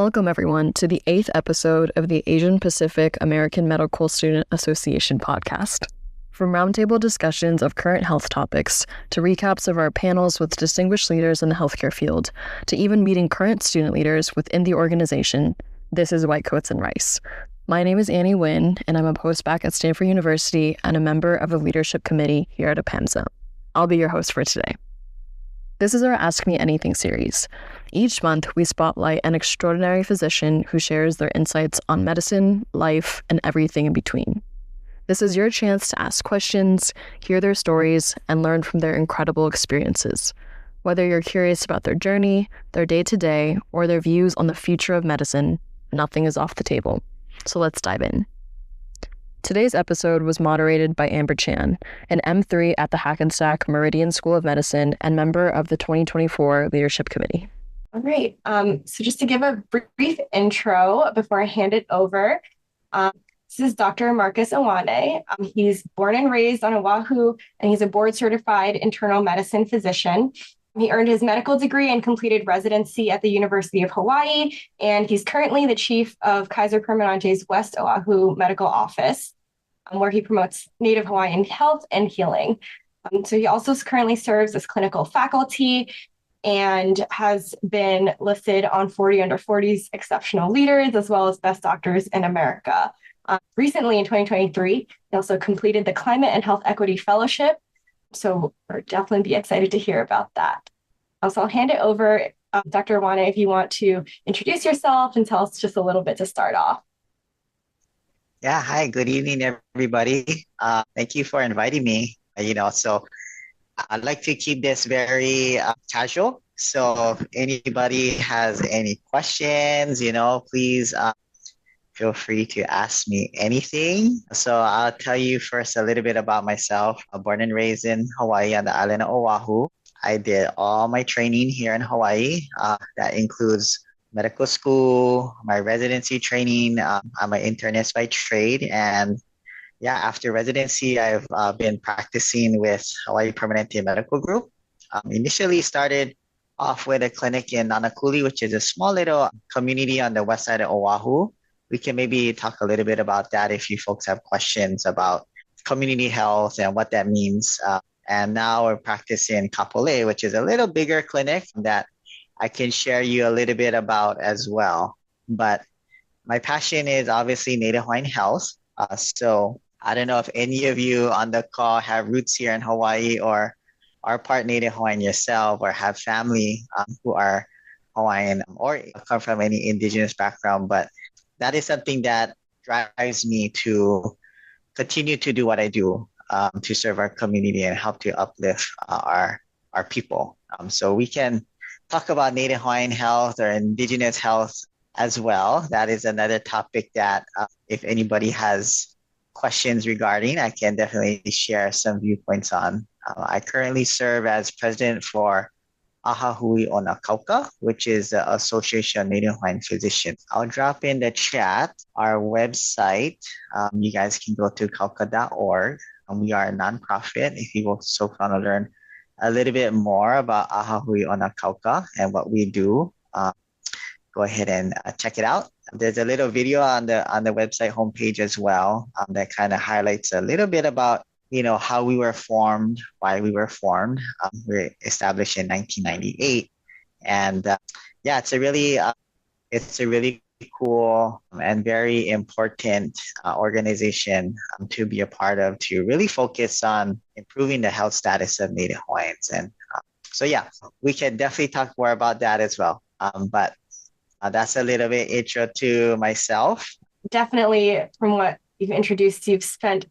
Welcome, everyone, to the 8th episode of the Asian Pacific American Medical Student Association podcast. From roundtable discussions of current health topics, to recaps of our panels with distinguished leaders in the healthcare field, to even meeting current student leaders within the organization, this is White Coats and Rice. My name is Iwane, and I'm a postbac at Stanford University and a member of the leadership committee here at APAMSA. I'll be your host for today. This is our Ask Me Anything series. Each month, we spotlight an extraordinary physician who shares their insights on medicine, life, and everything in between. This is your chance to ask questions, hear their stories, and learn from their incredible experiences. Whether you're curious about their journey, their day-to-day, or their views on the future of medicine, nothing is off the table. So let's dive in. Today's episode was moderated by Amber Chan, an M3 at the Hackensack Meridian School of Medicine and member of the 2024 Leadership Committee. All right. So just to give a brief intro before I hand it over, this is Dr. Marcus Iwane. He's born and raised on Oahu, and he's a board-certified internal medicine physician. He earned his medical degree and completed residency at the University of Hawaii, and he's currently the chief of Kaiser Permanente's West Oahu Medical Office, where he promotes Native Hawaiian health and healing. So he also currently serves as clinical faculty and has been listed on 40 Under 40's Exceptional Leaders, as well as Best Doctors in America. Recently, in 2023, he also completed the Climate and Health Equity Fellowship. So we're definitely be excited to hear about that. So I'll hand it over, Dr. Iwane, if you want to introduce yourself and tell us just a little bit to start off. Yeah, hi, good evening, everybody. Thank you for inviting me. So I'd like to keep this very casual. So if anybody has any questions, please feel free to ask me anything. So I'll tell you first a little bit about myself. I'm born and raised in Hawaii on the island of Oahu. I did all my training here in Hawaii. That includes medical school, my residency training. I'm an internist by trade. And after residency, I've been practicing with Hawaii Permanente Medical Group. Initially started off with a clinic in Nanakuli, which is a small little community on the west side of Oahu. We can maybe talk a little bit about that if you folks have questions about community health and what that means. And now we're practicing Kapolei, which is a little bigger clinic that I can share you a little bit about as well. But my passion is obviously Native Hawaiian health. So I don't know if any of you on the call have roots here in Hawaii or are part Native Hawaiian yourself or have family who are Hawaiian or come from any indigenous background. But that is something that drives me to continue to do what I do to serve our community and help to uplift our people. So we can talk about Native Hawaiian health or indigenous health as well. That is another topic that if anybody has questions regarding, I can definitely share some viewpoints on. I currently serve as president for Ahahui Ona Kauka, which is the Association of Native Hawaiian Physicians. I'll drop in the chat our website. You guys can go to kauka.org. We are a nonprofit. If you also want to learn a little bit more about Ahahui Ona Kauka and what we do, go ahead and check it out. There's a little video on the website homepage as well that kind of highlights a little bit about how we were formed, why we were formed. We were established in 1998. And it's a really cool and very important organization to be a part of, to really focus on improving the health status of Native Hawaiians. And we can definitely talk more about that as well. But that's a little bit intro to myself. Definitely, from what you've introduced, you've spent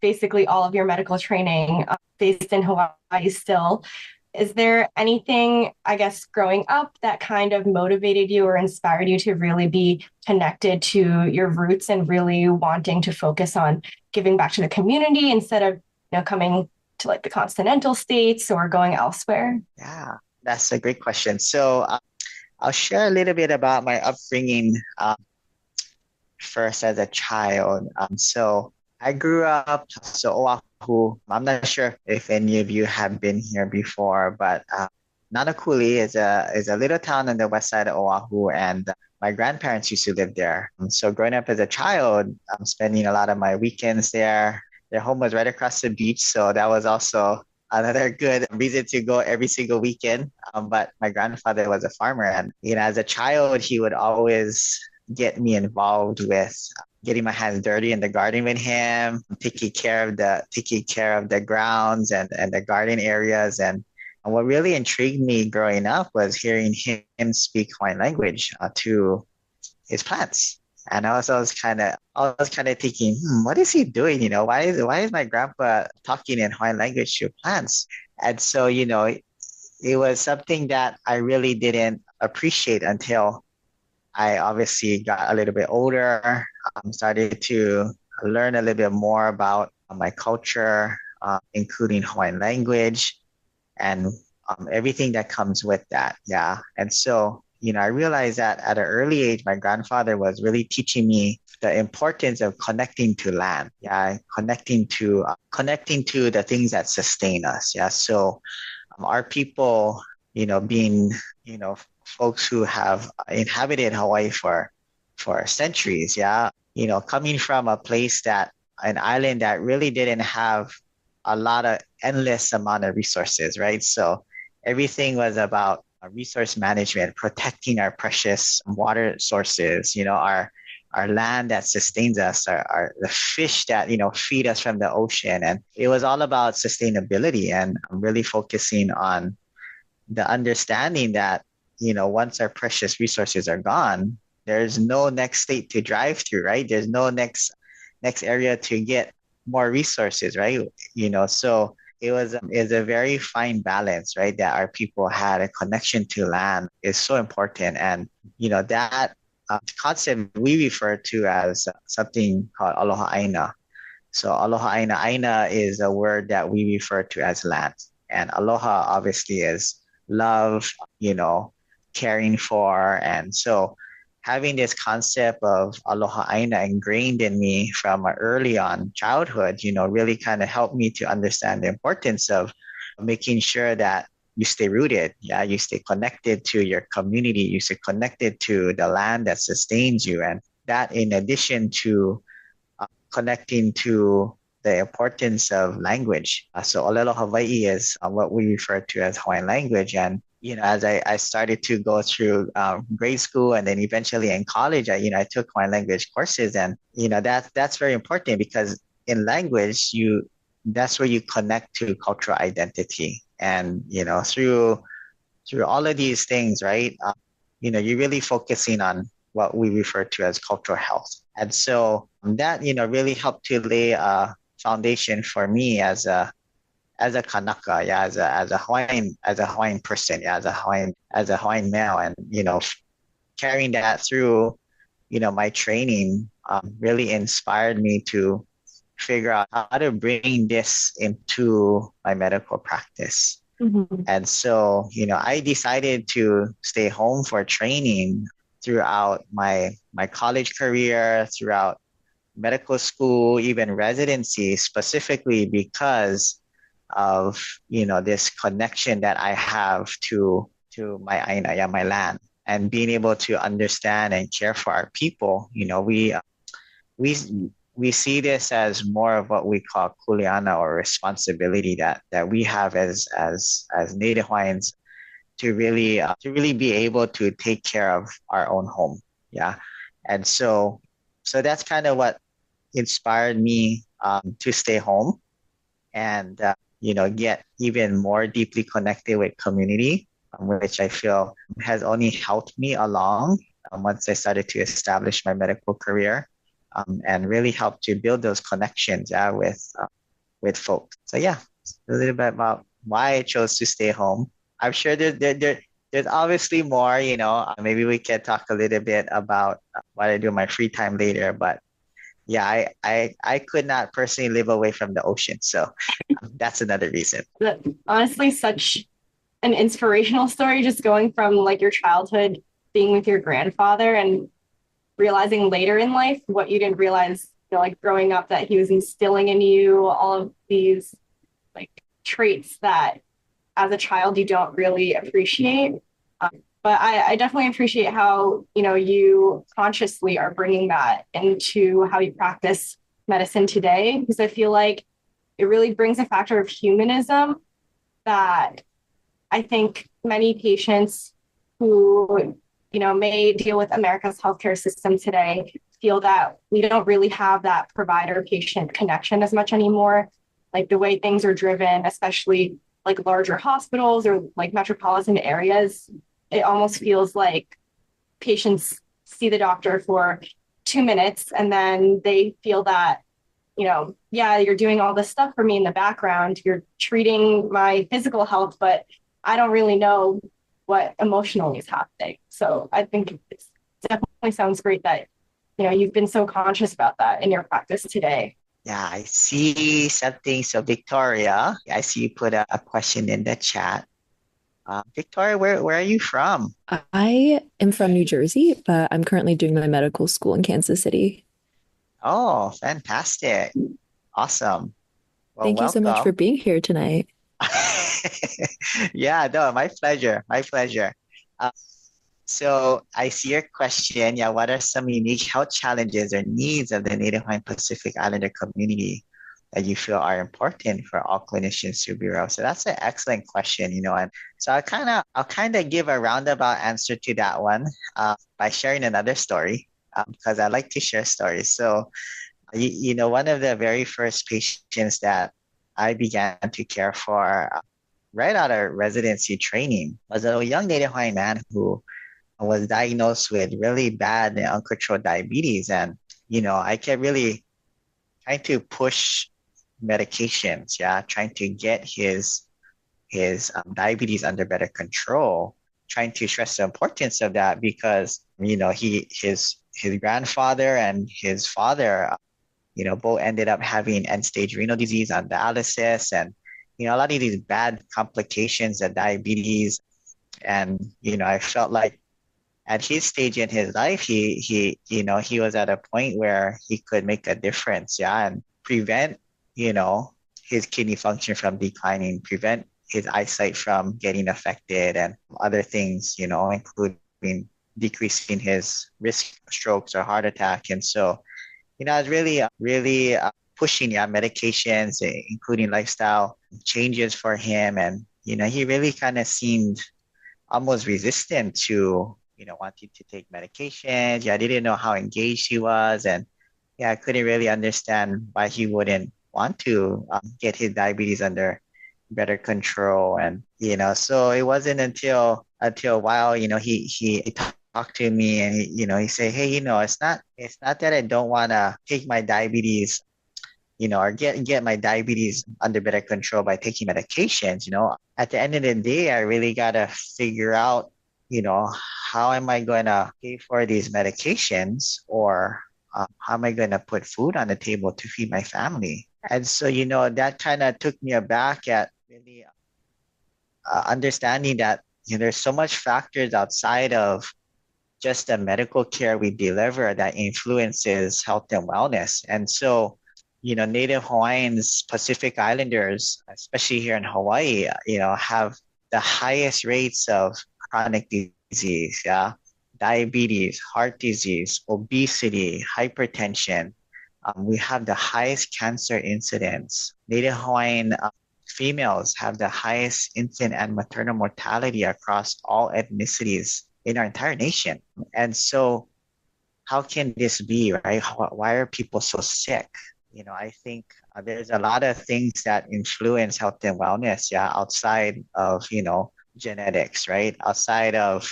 basically all of your medical training based in Hawaii still. Is there anything, I guess, growing up that kind of motivated you or inspired you to really be connected to your roots and really wanting to focus on giving back to the community instead of, coming to like the continental states or going elsewhere? Yeah, that's a great question. So I'll share a little bit about my upbringing first as a child. So I grew up, Oahu, I'm not sure if any of you have been here before, but Nanakuli is a little town on the west side of Oahu, and my grandparents used to live there. So growing up as a child, I'm spending a lot of my weekends there. Their home was right across the beach, so that was also another good reason to go every single weekend. But my grandfather was a farmer, and as a child, he would always get me involved with getting my hands dirty in the garden with him, taking care of the grounds and the garden areas. And what really intrigued me growing up was hearing him speak Hawaiian language to his plants. And I was kind of thinking, what is he doing? Why is my grandpa talking in Hawaiian language to plants? And so, it was something that I really didn't appreciate until I obviously got a little bit older, started to learn a little bit more about my culture, including Hawaiian language and everything that comes with that. Yeah. And so, I realized that at an early age, my grandfather was really teaching me the importance of connecting to land. Yeah. Connecting to the things that sustain us. Yeah. So our people, being, folks who have inhabited Hawaii for centuries. Yeah. Coming from an island that really didn't have a lot of endless amount of resources, right? So everything was about resource management, protecting our precious water sources, our land that sustains us, the fish that, feed us from the ocean. And it was all about sustainability and really focusing on the understanding that, once our precious resources are gone, there's no next state to drive through, right? There's no next area to get more resources, right? So is a very fine balance, right? That our people had a connection to land is so important. And, that concept we refer to as something called aloha aina. So aloha aina, aina is a word that we refer to as land. And aloha obviously is love, caring for. And so having this concept of aloha aina ingrained in me from early on childhood, really kind of helped me to understand the importance of making sure that you stay rooted. Yeah, you stay connected to your community. You stay connected to the land that sustains you. And that in addition to connecting to the importance of language. So Olelo Hawaii is what we refer to as Hawaiian language. And, as I started to go through grade school and then eventually in college, I took Hawaiian language courses. And, that's very important because in language, that's where you connect to cultural identity. And, through all of these things, right, you're really focusing on what we refer to as cultural health. And so that, really helped to lay a foundation for me as a Kanaka, yeah, as a Hawaiian person, yeah, as a Hawaiian male. And, carrying that through, my training really inspired me to figure out how to bring this into my medical practice. Mm-hmm. And so, I decided to stay home for training throughout my college career, throughout medical school, even residency, specifically because of, this connection that I have to my aina, yeah, my land, and being able to understand and care for our people. We see this as more of what we call kuleana, or responsibility that we have as Native Hawaiians to really be able to take care of our own home. Yeah. And so that's kind of what inspired me to stay home and, get even more deeply connected with community, which I feel has only helped me along once I started to establish my medical career, and really helped to build those connections with folks. So yeah, a little bit about why I chose to stay home. I'm sure there's obviously more, maybe we can talk a little bit about what I do in my free time later, but yeah, I could not personally live away from the ocean. So that's another reason. Honestly, such an inspirational story, just going from like your childhood being with your grandfather and realizing later in life what you didn't realize, like growing up, that he was instilling in you all of these like traits that as a child you don't really appreciate. But I definitely appreciate how, you consciously are bringing that into how you practice medicine today, because I feel like it really brings a factor of humanism that I think many patients who, may deal with America's healthcare system today feel that we don't really have that provider patient connection as much anymore. Like the way things are driven, especially like larger hospitals or like metropolitan areas, it almost feels like patients see the doctor for 2 minutes and then they feel that, yeah, you're doing all this stuff for me in the background. You're treating my physical health, but I don't really know what emotionally is happening. So I think it definitely sounds great that, you've been so conscious about that in your practice today. Yeah, I see something. So Victoria, I see you put a question in the chat. Victoria, where are you from? I am from New Jersey, but I'm currently doing my medical school in Kansas City. Oh, fantastic. Awesome. Well, Thank you so much for welcome. being here tonight. Yeah, no, my pleasure. My pleasure. Uh, so I see your question. Yeah, what are some unique health challenges or needs of the Native Hawaiian Pacific Islander community that you feel are important for all clinicians to be aware of? So that's an excellent question, and so I'll kind of give a roundabout answer to that one by sharing another story because I like to share stories. So one of the very first patients that I began to care for right out of residency training was a young Native Hawaiian man who was diagnosed with really bad and uncontrolled diabetes. And, I kept really trying to push medications, yeah, trying to get his diabetes under better control, trying to stress the importance of that because, his grandfather and his father both ended up having end-stage renal disease on dialysis and, a lot of these bad complications of diabetes. And, I felt like at his stage in his life, he was at a point where he could make a difference, yeah, and prevent, his kidney function from declining, prevent his eyesight from getting affected and other things, including decreasing his risk of strokes or heart attack. And so, I was really pushing, yeah, medications, including lifestyle changes for him. And, he really kind of seemed almost resistant to, wanting to take medications. Yeah, I didn't know how engaged he was. And yeah, I couldn't really understand why he wouldn't want to get his diabetes under better control. And, so it wasn't until a while, he talked to me and he said, hey, it's not that I don't want to take my diabetes, or get my diabetes under better control by taking medications. At the end of the day, I really got to figure out, how am I going to pay for these medications, or how am I going to put food on the table to feed my family? And so, that kind of took me aback at really understanding that, there's so much factors outside of just the medical care we deliver that influences health and wellness. And so, Native Hawaiians, Pacific Islanders, especially here in Hawaii, have the highest rates of chronic disease, yeah, diabetes, heart disease, obesity, hypertension. We have the highest cancer incidence. Native Hawaiian females have the highest infant and maternal mortality across all ethnicities in our entire nation. And so how can this be, right? Why are people so sick? I think there's a lot of things that influence health and wellness, yeah, outside of, genetics, right? Outside of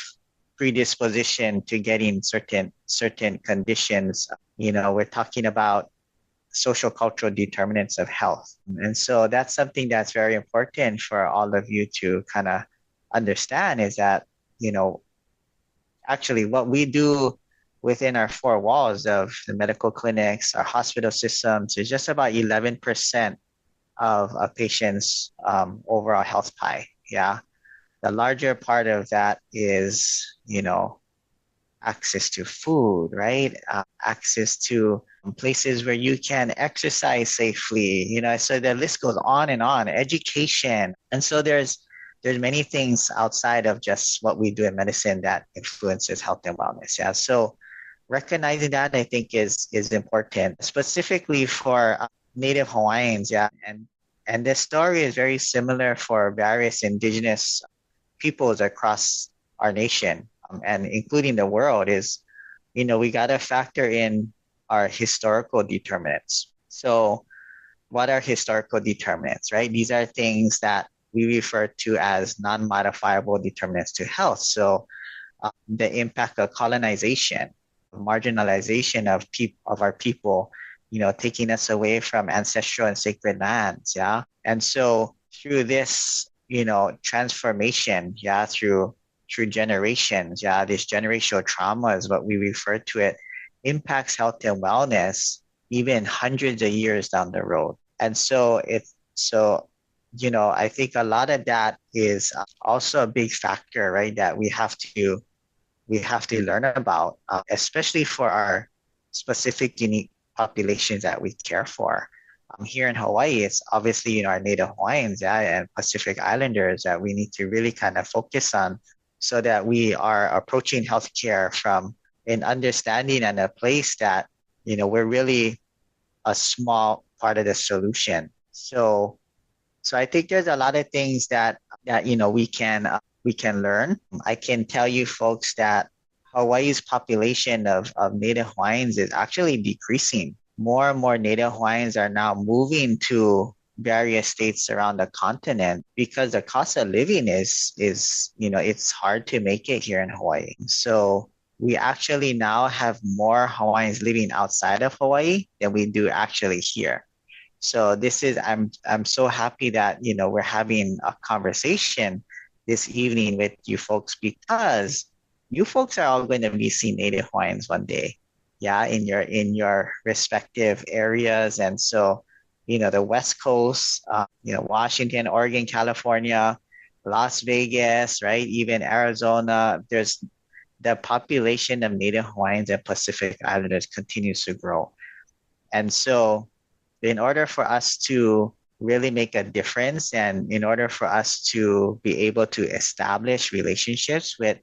predisposition to getting certain conditions. We're talking about social cultural determinants of health. And so that's something that's very important for all of you to kind of understand is that, actually what we do within our four walls of the medical clinics, our hospital systems is just about 11% of a patient's overall health pie. Yeah. The larger part of that is, access to food, right? Access to places where you can exercise safely, so the list goes on and on, education. And so there's there's many things outside of just what we do in medicine that influences health and wellness. Yeah. So recognizing that I think is important, specifically for Native Hawaiians. Yeah. And this story is very similar for various indigenous peoples across our nation, and including the world is, we got to factor in our historical determinants. So what are historical determinants, right? These are things that we refer to as non-modifiable determinants to health. So the impact of colonization, marginalization of our people, taking us away from ancestral and sacred lands, yeah. And so through this, transformation, yeah, through generations, yeah, this generational trauma is what we refer to it, impacts health and wellness even hundreds of years down the road. And so I think a lot of that is also a big factor, right? That we have to learn about, especially for our specific unique populations that we care for. Here in Hawaii, it's obviously, our Native Hawaiians, yeah, and Pacific Islanders that we need to really kind of focus on so that we are approaching healthcare from an understanding and a place that, we're really a small part of the solution. So I think there's a lot of things that we can learn. I can tell you folks that Hawaii's population of Native Hawaiians is actually decreasing. More and more Native Hawaiians are now moving to various states around the continent because the cost of living is it's hard to make it here in Hawaii. So we actually now have more Hawaiians living outside of Hawaii than we do actually here. So I'm so happy that we're having a conversation this evening with you folks, because you folks are all going to be seeing Native Hawaiians one day, yeah, in your respective areas. And so the West Coast, Washington, Oregon, California, Las Vegas, right, even Arizona, there's the population of Native Hawaiians and Pacific Islanders continues to grow. And so in order for us to really make a difference, and in order for us to be able to establish relationships with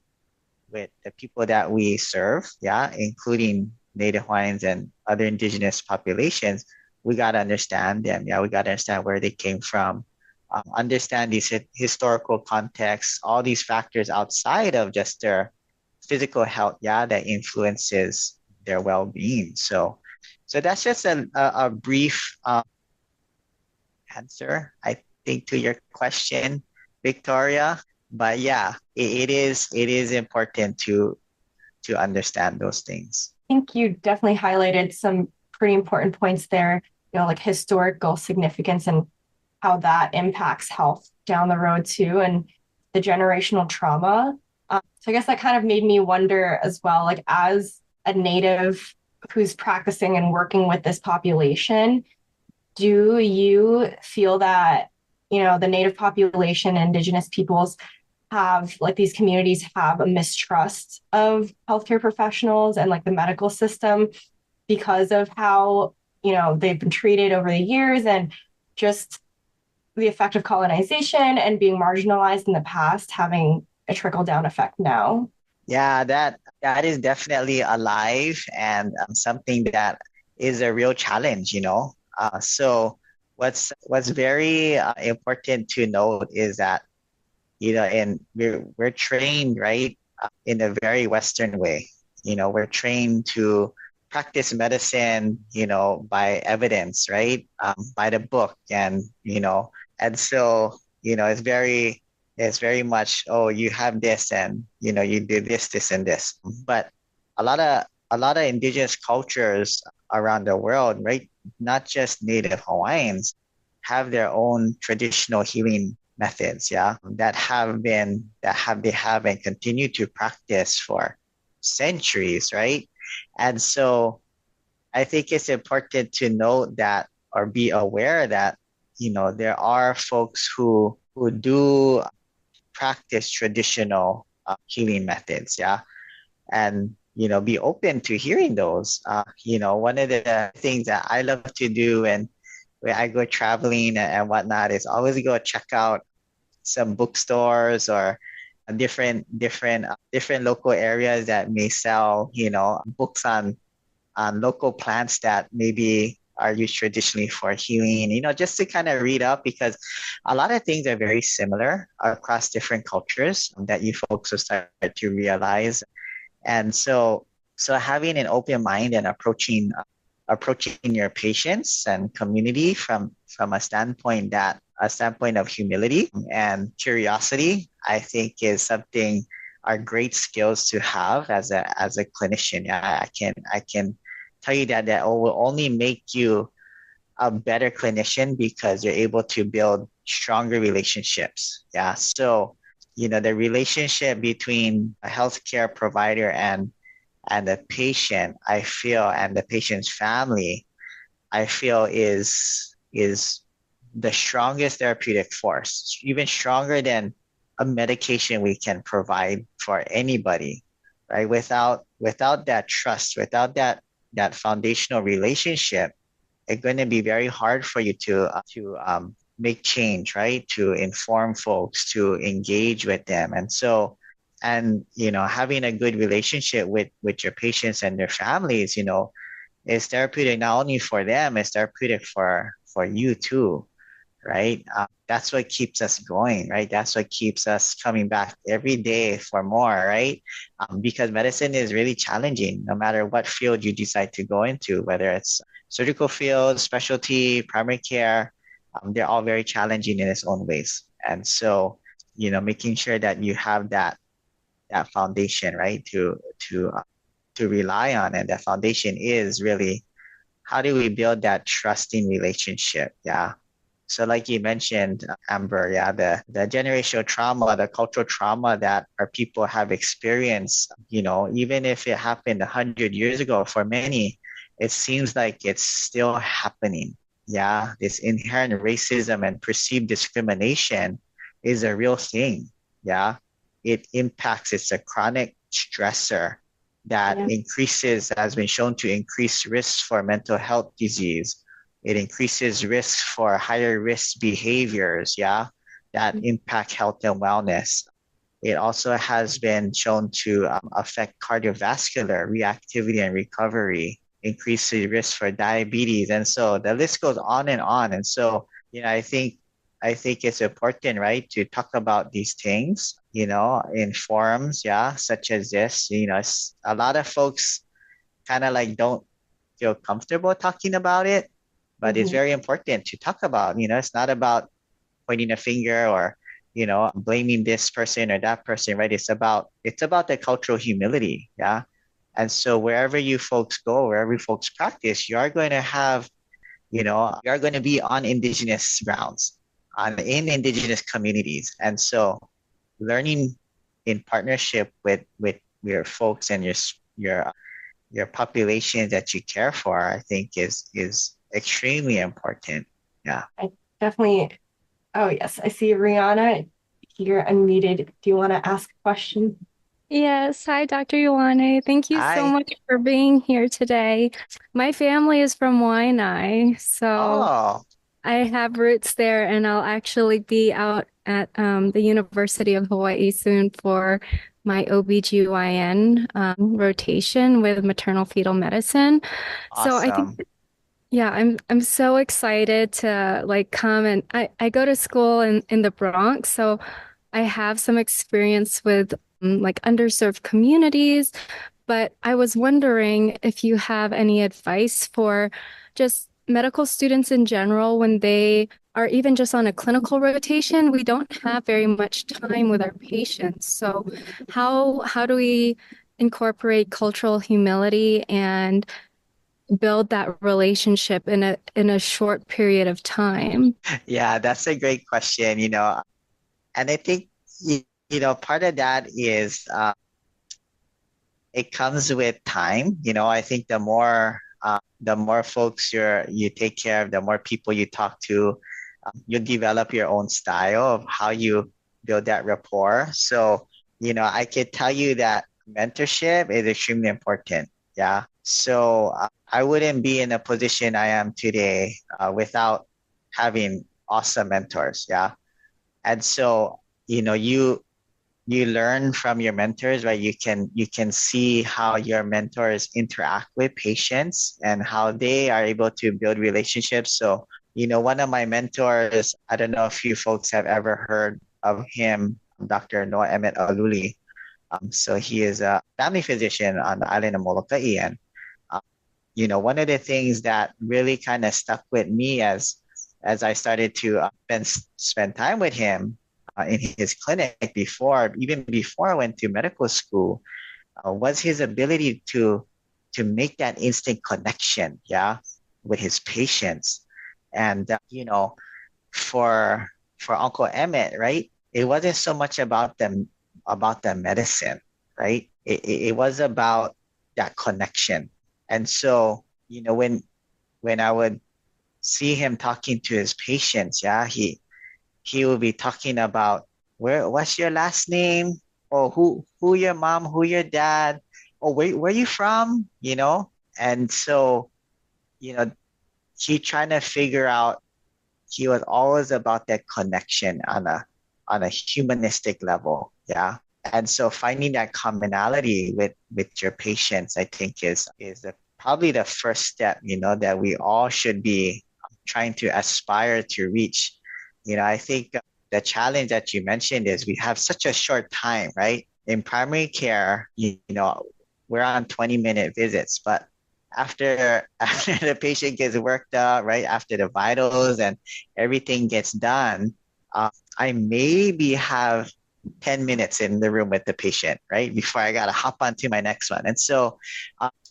the people that we serve, yeah, including Native Hawaiians and other indigenous populations, we got to understand them. Yeah, we got to understand where they came from, understand these historical contexts, all these factors outside of just their physical health, yeah, that influences their well-being. So that's just a brief answer, I think, to your question, Victoria. But yeah, it is important to understand those things. I think you definitely highlighted some pretty important points there, like historical significance and how that impacts health down the road too, and the generational trauma. So I guess that kind of made me wonder as well, like as a Native who's practicing and working with this population, do you feel that, the Native population, Indigenous peoples have, like, these communities have a mistrust of healthcare professionals and like the medical system because of how, they've been treated over the years, and just the effect of colonization and being marginalized in the past having a trickle-down effect now? Yeah, that is definitely alive, and something that is a real challenge. So what's very important to note is that and we're trained, right, in a very Western way. We're trained to practice medicine, by evidence, right, by the book, and so it's very much, oh, you have this, and you do this, and this. But a lot of indigenous cultures around the world, right, not just Native Hawaiians, have their own traditional healing methods, yeah, that they have and continue to practice for centuries, right? And so I think it's important to note that, or be aware that, there are folks who do practice traditional healing methods, yeah, and be open to hearing those. One of the things that I love to do, and when I go traveling and whatnot, is always go check out some bookstores or different local areas that may sell, books on local plants that maybe are used traditionally for healing, just to kind of read up because a lot of things are very similar across different cultures that you folks will start to realize. And so having an open mind and approaching your patients and community from a standpoint of humility and curiosity, I think is something are great skills to have as a clinician. Yeah, I can tell you that will only make you a better clinician because you're able to build stronger relationships. Yeah. So, the relationship between a healthcare provider and the patient, I feel, and the patient's family, I feel is the strongest therapeutic force, even stronger than a medication we can provide for anybody, right? Without that trust, without that foundational relationship, it's going to be very hard for you to make change, right? To inform folks, to engage with them, and having a good relationship with your patients and their families, is therapeutic not only for them, it's therapeutic for you too, right? That's what keeps us going, right? That's what keeps us coming back every day for more, right? Because medicine is really challenging, no matter what field you decide to go into, whether it's surgical field, specialty, primary care, they're all very challenging in its own ways. And so, making sure that you have that foundation, right, to rely on, and that foundation is really how do we build that trusting relationship? Yeah. So like you mentioned, Amber, yeah, the generational trauma, the cultural trauma that our people have experienced, even if it happened 100 years ago, for many, it seems like it's still happening. Yeah, this inherent racism and perceived discrimination is a real thing. Yeah, it impacts, it's a chronic stressor that has been shown to increase risks for mental health disease. It increases risk for higher risk behaviors, yeah, that impact health and wellness. It also has been shown to affect cardiovascular reactivity and recovery, increase the risk for diabetes. And so the list goes on and on. And so, I think it's important, right, to talk about these things, in forums, yeah, such as this. A lot of folks kind of like don't feel comfortable talking about it, but it's very important to talk about. It's not about pointing a finger or, blaming this person or that person, right? It's about the cultural humility, yeah. And so wherever you folks go, wherever you folks practice, you are going to have, you are going to be on indigenous grounds, in indigenous communities. And so learning in partnership with your folks and your population that you care for, I think is extremely important. Yeah. I definitely. Oh, yes. I see Rihanna. You're unmuted. Do you want to ask a question? Yes. Hi, Dr. Iwane. Thank you so Hi. much for being here today. My family is from Waianae, so Oh, I have roots there, and I'll actually be out at the University of Hawaii soon for my OBGYN rotation with maternal fetal medicine. So I think, awesome. yeah, I'm so excited to like come, and I go to school in the Bronx, so I have some experience with like underserved communities, but I was wondering if you have any advice for just medical students in general when they are even just on a clinical rotation. We don't have very much time with our patients. So how do we incorporate cultural humility and build that relationship in a short period of time? Yeah, that's a great question, and I think, part of that is it comes with time. I think the more folks you take care of, the more people you talk to, you develop your own style of how you build that rapport. So, I could tell you that mentorship is extremely important. Yeah. So I wouldn't be in the position I am today without having awesome mentors. Yeah. And so, you learn from your mentors, right? You can see how your mentors interact with patients and how they are able to build relationships. So, one of my mentors, I don't know if you folks have ever heard of him, Dr. Noah Emmett Aluli. So he is a family physician on the island of Molokai. And one of the things that really kind of stuck with me as I started to spend time with him in his clinic even before I went to medical school, was his ability to make that instant connection, yeah, with his patients. And for Uncle Emmett, right, it wasn't so much about the medicine, right? It was about that connection. And so, when I would see him talking to his patients, yeah, he will be talking about what's your last name? Or who your mom, who your dad, or where you from? And so, you know, he trying to figure out, he was always about that connection on a humanistic level. Yeah. And so finding that commonality with your patients, I think probably the first step, that we all should be trying to aspire to reach. I think the challenge that you mentioned is we have such a short time, right? In primary care, we're on 20-minute visits, but after the patient gets worked up, right? After the vitals and everything gets done, I maybe have 10 minutes in the room with the patient, right? Before I got to hop on to my next one. And so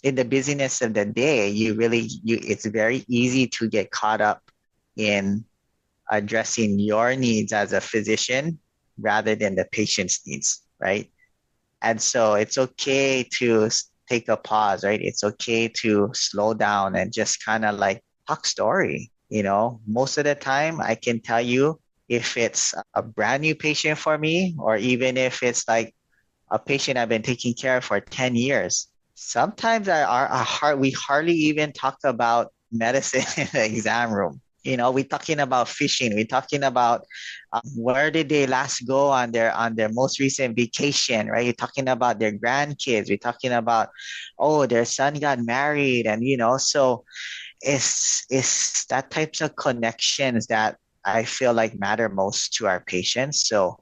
in the busyness of the day, it's very easy to get caught up in addressing your needs as a physician rather than the patient's needs, right? And so it's okay to take a pause, right? It's okay to slow down and just kind of like talk story. Most of the time I can tell you if it's a brand new patient for me, or even if it's like a patient I've been taking care of for 10 years. Sometimes we hardly even talk about medicine in the exam room. We're talking about fishing. We're talking about where did they last go on their most recent vacation, right? You're talking about their grandkids. We're talking about, oh, their son got married, and so it's that types of connections that I feel like matter most to our patients. So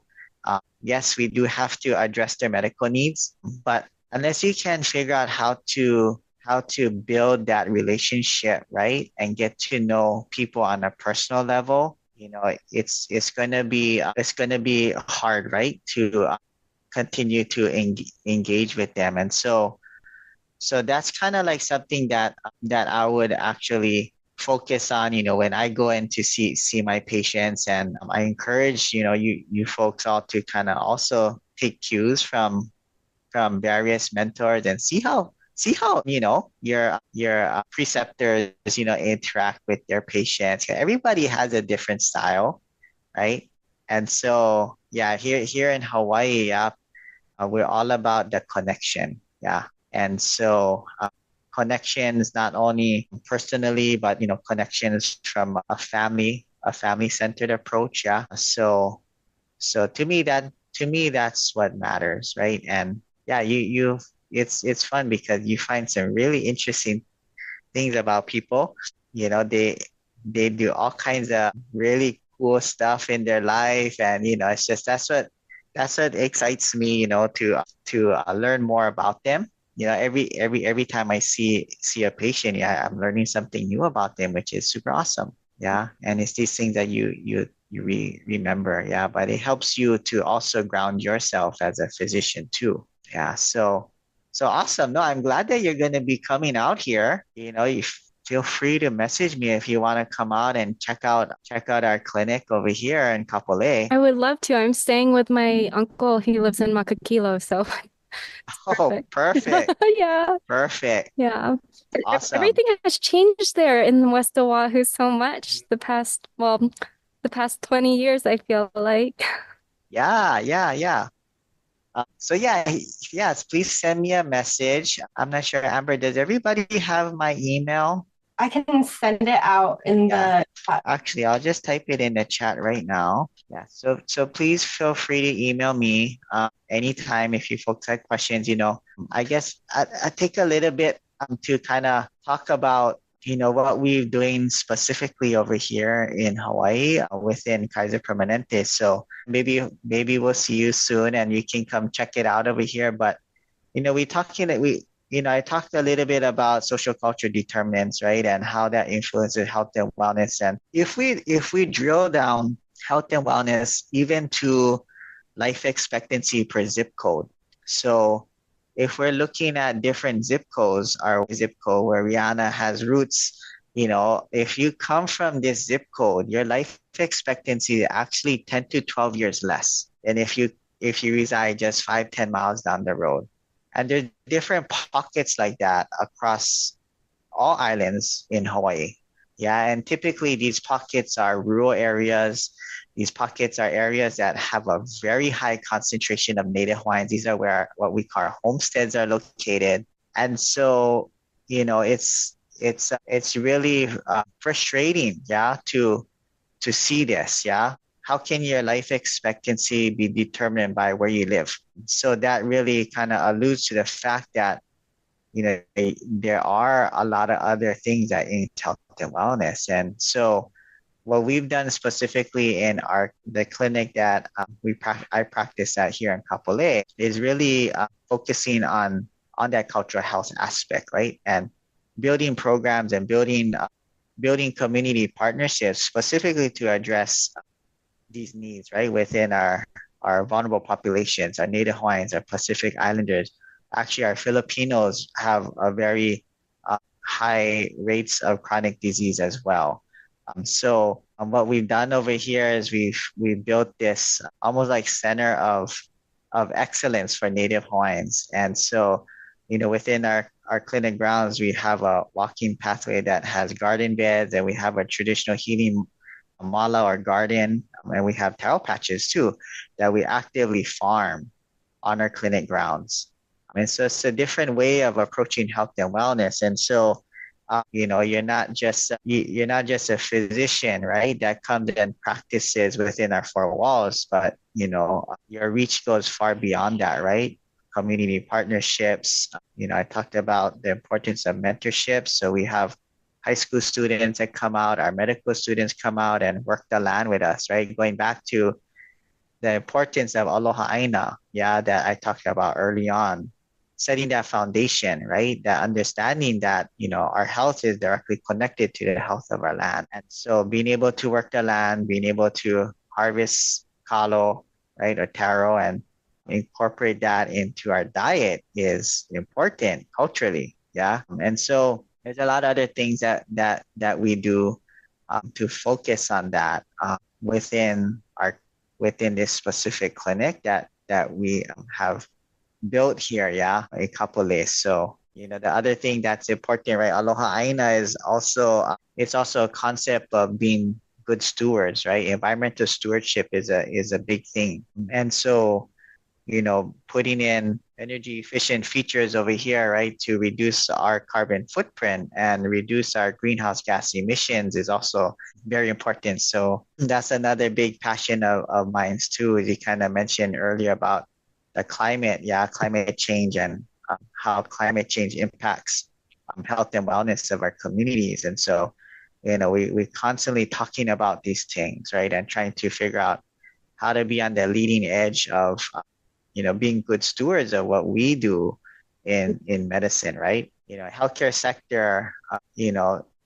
yes, we do have to address their medical needs, but unless you can figure out how to build that relationship, right, and get to know people on a personal level, it's gonna be hard, right, to continue to engage with them. And so that's kind of like something that I would actually focus on, when I go in to see my patients. And I encourage, you folks all to kind of also take cues from various mentors and see how your preceptors interact with their patients. Everybody has a different style, right? And so yeah, here in Hawaii, yeah, we're all about the connection. Yeah. And so connections not only personally, but connections from a family centered approach. Yeah. So to me that's what matters, right? And yeah, it's fun because you find some really interesting things about people. They do all kinds of really cool stuff in their life, and it's just that's what excites me, to learn more about them. Every time I see a patient, yeah, I'm learning something new about them, which is super awesome. Yeah, and it's these things that you remember. Yeah, but it helps you to also ground yourself as a physician too. Yeah, so awesome. No, I'm glad that you're going to be coming out here. You feel free to message me if you want to come out and check out our clinic over here in Kapolei. I would love to. I'm staying with my uncle. He lives in Makakilo, so it's Oh, perfect. perfect. Yeah, Perfect. yeah. Awesome. Everything has changed there in West Oahu so much the past 20 years, I feel like. Yeah, yeah, yeah. So yeah, yes, please send me a message. I'm not sure, Amber, does everybody have my email? I can send it out in Yeah. the chat. Actually, I'll just type it in the chat right now. Yeah. So please feel free to email me anytime if you folks have questions. I guess I take a little bit to kind of talk about what we're doing specifically over here in Hawaii within Kaiser Permanente. So maybe we'll see you soon and you can come check it out over here. But I talked a little bit about social culture determinants, right? And how that influences health and wellness. And if we drill down health and wellness even to life expectancy per zip code. So if we're looking at different zip codes, our zip code where Rihanna has roots, if you come from this zip code, your life expectancy is actually 10 to 12 years less than if you reside just 5, 10 miles down the road. And there's different pockets like that across all islands in Hawaii. Yeah, and typically these pockets are rural areas. These pockets are areas that have a very high concentration of Native Hawaiians. These are where what we call homesteads are located. And so, it's really frustrating, yeah, to see this, yeah. How can your life expectancy be determined by where you live? So that really kind of alludes to the fact that there are a lot of other things that in health and wellness. And so what we've done specifically in the clinic that I practice at here in Kapolei is really focusing on that cultural health aspect, right? And building programs and building community partnerships specifically to address these needs, right, within our vulnerable populations, our Native Hawaiians, our Pacific Islanders. Actually, our Filipinos have a very high rates of chronic disease as well. So what we've done over here is we've built this almost like center of excellence for Native Hawaiians. And so, within our clinic grounds, we have a walking pathway that has garden beds, and we have a traditional healing mala or garden, and we have taro patches too that we actively farm on our clinic grounds. And so it's a different way of approaching health and wellness. And so, you're not just a physician, right? That comes and practices within our four walls, but your reach goes far beyond that, right? Community partnerships. I talked about the importance of mentorship. So we have high school students that come out, our medical students come out and work the land with us, right? Going back to the importance of aloha aina, yeah, that I talked about early on, setting that foundation, right? That understanding that, our health is directly connected to the health of our land. And so being able to work the land, being able to harvest kalo, right, or taro, and incorporate that into our diet is important culturally, yeah. And so there's a lot of other things that we do to focus on that within this specific clinic that we have built here, yeah, a couple days. So the other thing that's important, right? Aloha aina is also it's also a concept of being good stewards, right? Environmental stewardship is a big thing, and so putting in energy efficient features over here, right, to reduce our carbon footprint and reduce our greenhouse gas emissions is also very important. So that's another big passion of mine too, as you kind of mentioned earlier about the climate change and how climate change impacts health and wellness of our communities. And so, we're constantly talking about these things, right, and trying to figure out how to be on the leading edge of being good stewards of what we do in medicine, right? Healthcare sector,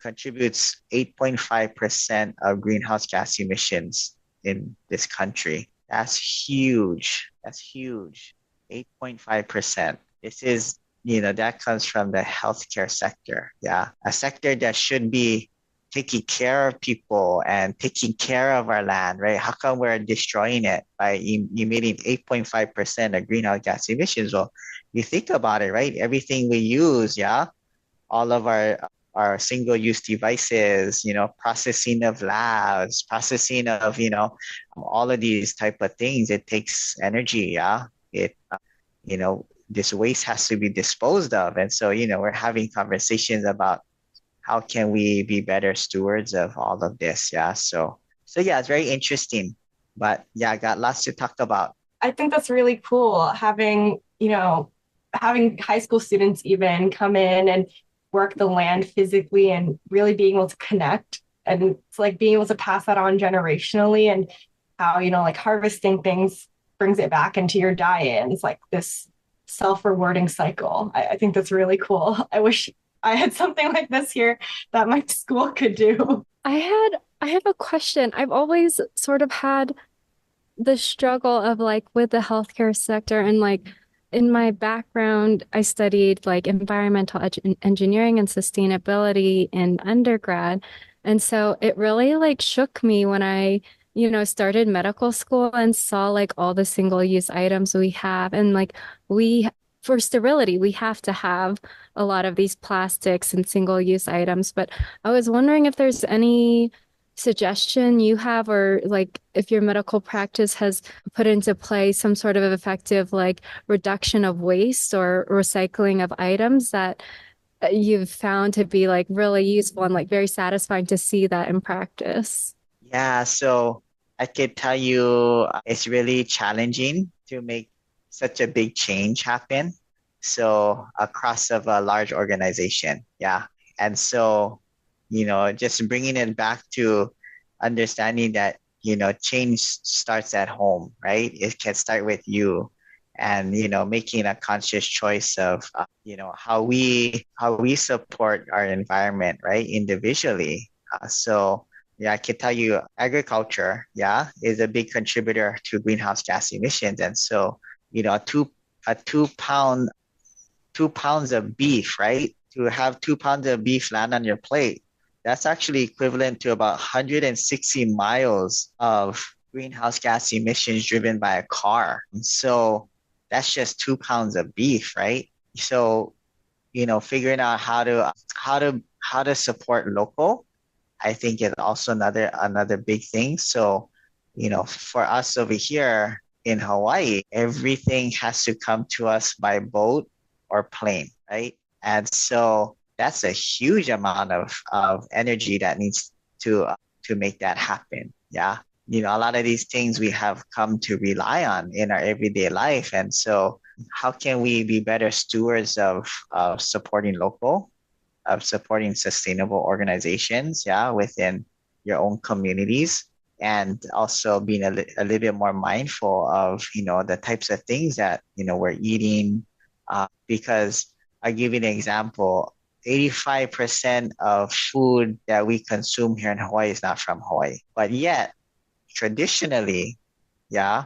contributes 8.5% of greenhouse gas emissions in this country. That's huge. That's huge. 8.5%. This is, that comes from the healthcare sector. Yeah. A sector that should be taking care of people and taking care of our land, right? How come we're destroying it by emitting 8.5% of greenhouse gas emissions? Well, you think about it, right? Everything we use, yeah, all of our single-use devices, processing of labs, processing of, all of these type of things, it takes energy, yeah. This waste has to be disposed of. And so, we're having conversations about how can we be better stewards of all of this? Yeah. So yeah, it's very interesting. But yeah, I got lots to talk about. I think that's really cool having, having high school students even come in and work the land physically and really being able to connect, and it's like being able to pass that on generationally, and how, like harvesting things brings it back into your diet. And it's like this self-rewarding cycle. I think that's really cool. I wish I had something like this here that my school could do. I have a question. I've always sort of had the struggle of like with the healthcare sector, and like in my background, I studied like environmental engineering and sustainability in undergrad. And so it really like shook me when I, started medical school and saw like all the single-use items we have. And like we, for sterility, we have to have a lot of these plastics and single-use items. But I was wondering if there's any suggestion you have, or like if your medical practice has put into play some sort of effective like reduction of waste or recycling of items that you've found to be like really useful and like very satisfying to see that in practice. Yeah, so I could tell you it's really challenging to make such a big change happen. So across of a large organization, yeah. And so, just bringing it back to understanding that, change starts at home, right? It can start with you and, making a conscious choice of, how we support our environment, right? Individually. So yeah, I can tell you agriculture, yeah, is a big contributor to greenhouse gas emissions. And so, a 2 pounds of beef, right? To have 2 pounds of beef land on your plate, that's actually equivalent to about 160 miles of greenhouse gas emissions driven by a car. So that's just 2 pounds of beef, right? So, figuring out how to support local, I think is also another big thing. So, for us over here in Hawaii, everything has to come to us by boat or plane, right? And so that's a huge amount of energy that needs to make that happen. Yeah. A lot of these things we have come to rely on in our everyday life. And so how can we be better stewards of supporting local, of supporting sustainable organizations, yeah, within your own communities, and also being a little bit more mindful of, the types of things that, we're eating, because I'll give you an example. 85% of food that we consume here in Hawaii is not from Hawaii, but yet traditionally, yeah,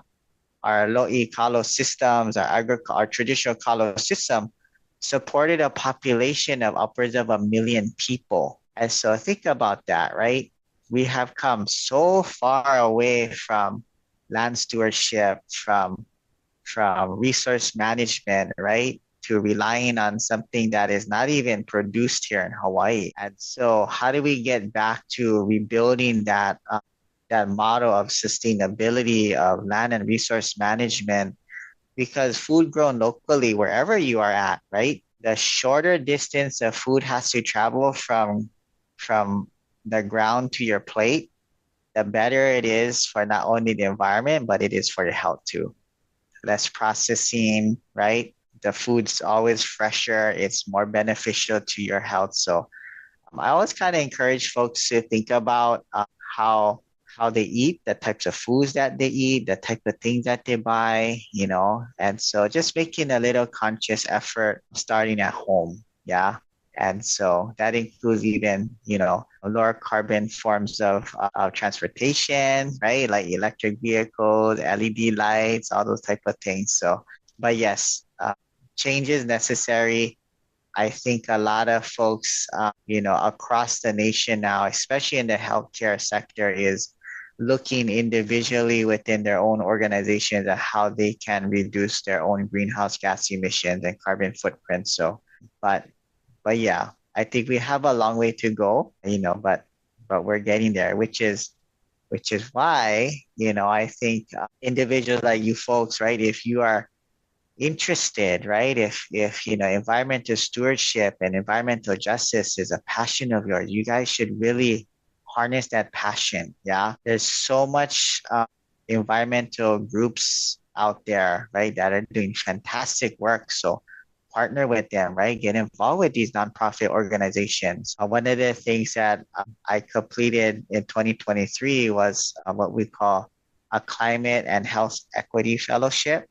our lo'i kalo systems, our traditional kalo system supported a population of upwards of 1 million people. And so think about that, right? We have come so far away from land stewardship, from resource management, right? To relying on something that is not even produced here in Hawaii. And so how do we get back to rebuilding that model of sustainability of land and resource management? Because food grown locally, wherever you are at, right? The shorter distance of food has to travel from the ground to your plate, the better it is for not only the environment, but it is for your health too. Less processing, right? The food's always fresher. It's more beneficial to your health. So I always kind of encourage folks to think about how they eat, the types of foods that they eat, the type of things that they buy, and so just making a little conscious effort starting at home. Yeah. And so that includes even, lower carbon forms of transportation, right? Like electric vehicles, LED lights, all those type of things. So, but yes, change is necessary. I think a lot of folks, across the nation now, especially in the healthcare sector, is looking individually within their own organizations at how they can reduce their own greenhouse gas emissions and carbon footprint. So, but yeah, I think we have a long way to go, but we're getting there, which is why, I think individuals like you folks, right? If you are interested, right? If environmental stewardship and environmental justice is a passion of yours, you guys should really harness that passion. Yeah, there's so much environmental groups out there, right, that are doing fantastic work. So partner with them, right? Get involved with these nonprofit organizations. One of the things that I completed in 2023 was what we call a climate and health equity fellowship.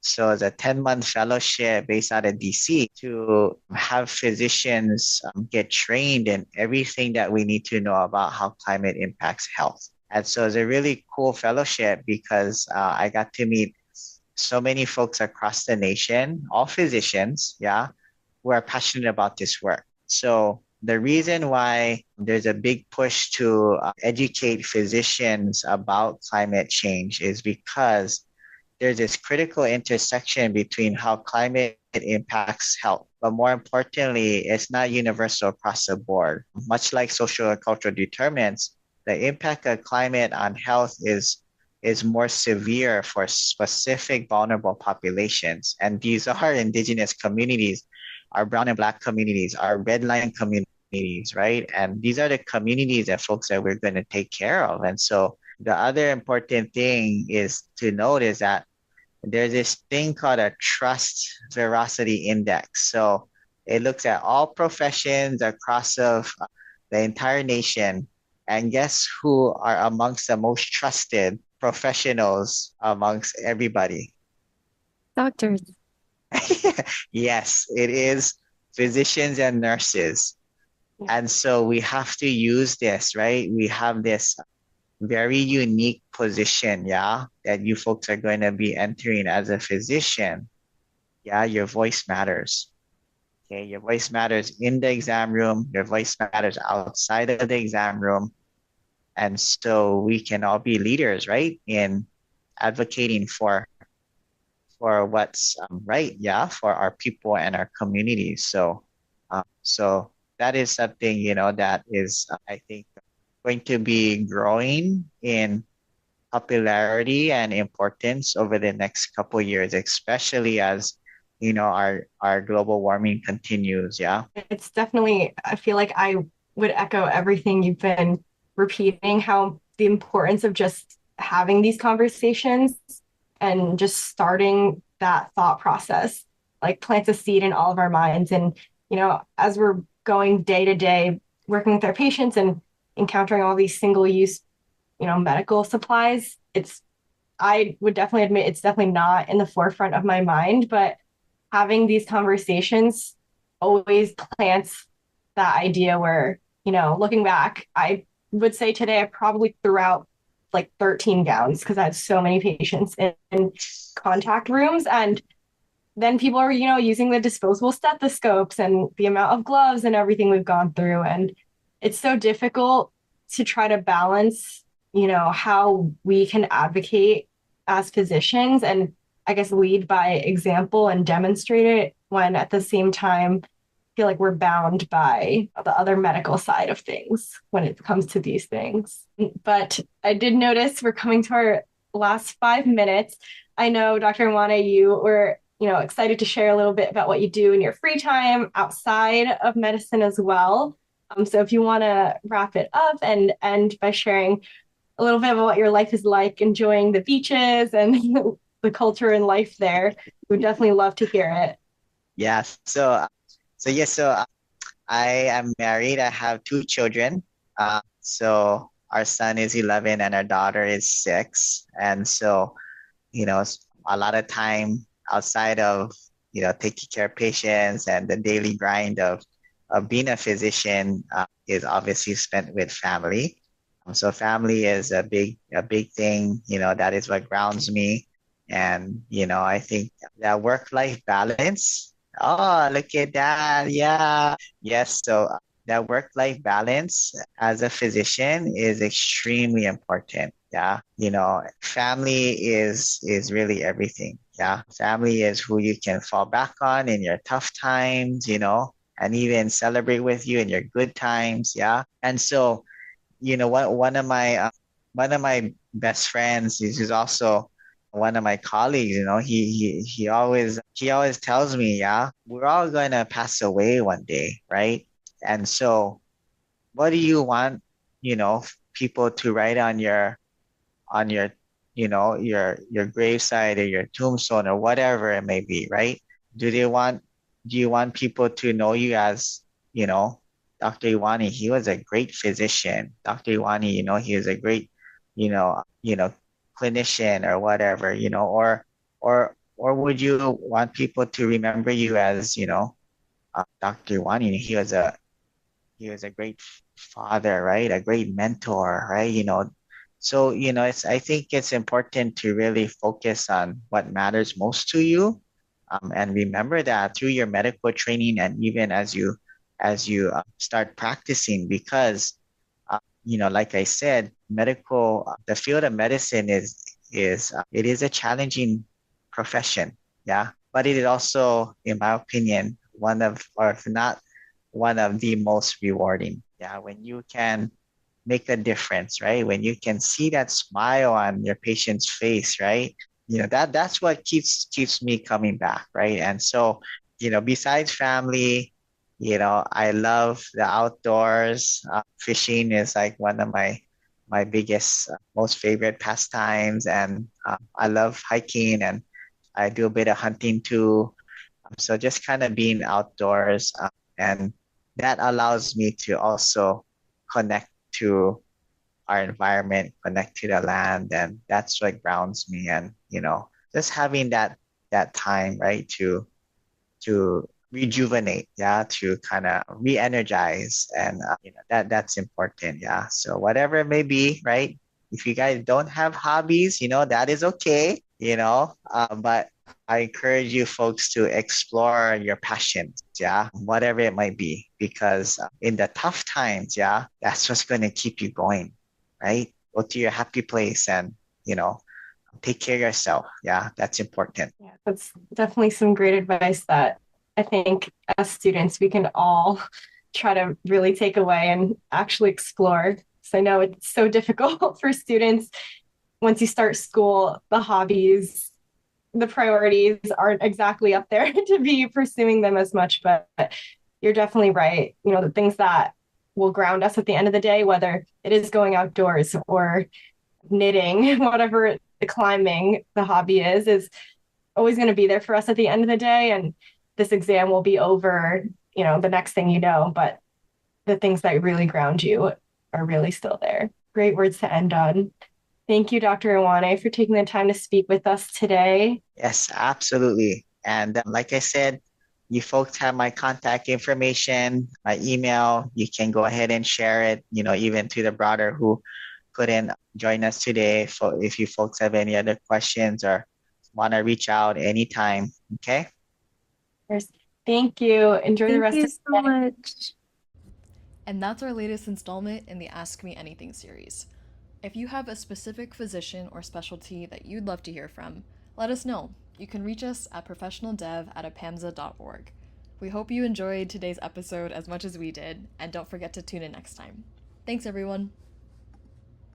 So it's a 10-month fellowship based out of DC to have physicians get trained in everything that we need to know about how climate impacts health. And so it's a really cool fellowship because I got to meet so many folks across the nation, all physicians, yeah, who are passionate about this work. So the reason why there's a big push to educate physicians about climate change is because there's this critical intersection between how climate impacts health. But more importantly, it's not universal across the board. Much like social and cultural determinants, the impact of climate on health is more severe for specific vulnerable populations. And these are indigenous communities, our brown and black communities, our red line communities, right? And these are the communities and folks that we're going to take care of. And so the other important thing is to note is that there's this thing called a trust veracity index. So it looks at all professions across of the entire nation. And guess who are amongst the most trusted professionals amongst everybody? Doctors. Yes, it is physicians and nurses. And so we have to use this, right? We have this very unique position, yeah, that you folks are going to be entering as a physician. Yeah, your voice matters. Okay, your voice matters in the exam room, your voice matters outside of the exam room. And so we can all be leaders, right, in advocating for what's right, yeah, for our people and our communities. So that is something, that is, I think, going to be growing in popularity and importance over the next couple of years, especially as our global warming continues. Yeah. It's definitely, I feel like I would echo everything you've been repeating, how the importance of just having these conversations and just starting that thought process, like plants a seed in all of our minds. And, as we're going day to day, working with our patients and encountering all these single use, medical supplies, I would definitely admit it's definitely not in the forefront of my mind, but having these conversations always plants that idea where, looking back, I would say today I probably threw out like 13 gowns because I had so many patients in contact rooms. And then people are, using the disposable stethoscopes and the amount of gloves and everything we've gone through. And it's so difficult to try to balance, how we can advocate as physicians and I guess lead by example and demonstrate it when at the same time feel like we're bound by the other medical side of things when it comes to these things. But I did notice we're coming to our last 5 minutes. I know, Dr. Iwane, you were, excited to share a little bit about what you do in your free time outside of medicine as well. So if you want to wrap it up and end by sharing a little bit about what your life is like, enjoying the beaches and the culture and life there, we'd definitely love to hear it. Yes. So I am married. I have two children. So our son is 11 and our daughter is 6. And so, a lot of time outside of, taking care of patients and the daily grind of being a physician is obviously spent with family. So family is a big thing, that is what grounds me. And, I think that work-life balance. Oh, look at that. Yeah. Yes. So that work-life balance as a physician is extremely important. Yeah. Family is really everything. Yeah. Family is who you can fall back on in your tough times, and even celebrate with you in your good times. Yeah. And so, one of my best friends is also one of my colleagues, he always tells me, yeah, we're all gonna pass away one day, right? And so what do you want, people to write on your your graveside or your tombstone or whatever it may be, right? Do they want do you want people to know you as, you know, Dr. Iwane, he was a great physician. Dr. Iwane, he was a great, clinician or whatever, or would you want people to remember you as, Dr. Iwane, he was a great father, right? A great mentor, right? So, I think it's important to really focus on what matters most to you. And remember that through your medical training and even as you start practicing, because, like I said, the field of medicine it is a challenging profession. Yeah. But it is also, in my opinion, or if not one of the most rewarding. Yeah, when you can make a difference, right? When you can see that smile on your patient's face, right? That's what keeps me coming back, right? And so, besides family, I love the outdoors. Fishing is like one of my biggest, most favorite pastimes, and I love hiking and I do a bit of hunting too. So just kind of being outdoors, and that allows me to also connect to our environment, connect to the land, and that's what grounds me. And just having that time, right, to rejuvenate, yeah, to kind of re-energize, and that's important, yeah. So whatever it may be, right? If you guys don't have hobbies, that is okay, but I encourage you folks to explore your passions, yeah, whatever it might be, because in the tough times, yeah, that's what's going to keep you going, right? Go to your happy place and, take care of yourself. Yeah, that's important. Yeah, that's definitely some great advice that I think as students we can all try to really take away and actually explore. So I know it's so difficult for students once you start school, the hobbies, the priorities aren't exactly up there to be pursuing them as much, but you're definitely right. The things that will ground us at the end of the day, whether it is going outdoors or knitting, whatever the climbing, the hobby is always going to be there for us at the end of the day. And this exam will be over, the next thing you know, but the things that really ground you are really still there. Great words to end on. Thank you, Dr. Iwane, for taking the time to speak with us today. Yes, absolutely. And like I said, you folks have my contact information, my email. You can go ahead and share it, even to the brother who couldn't join us today. So if you folks have any other questions or want to reach out anytime, okay? Thank you. Enjoy the rest Thank you of so the day. much. And that's our latest installment in the Ask Me Anything series. If you have a specific physician or specialty that you'd love to hear from, let us know. You can reach us at professionaldev@apamsa.org. We hope you enjoyed today's episode as much as we did, and don't forget to tune in next time. Thanks, everyone.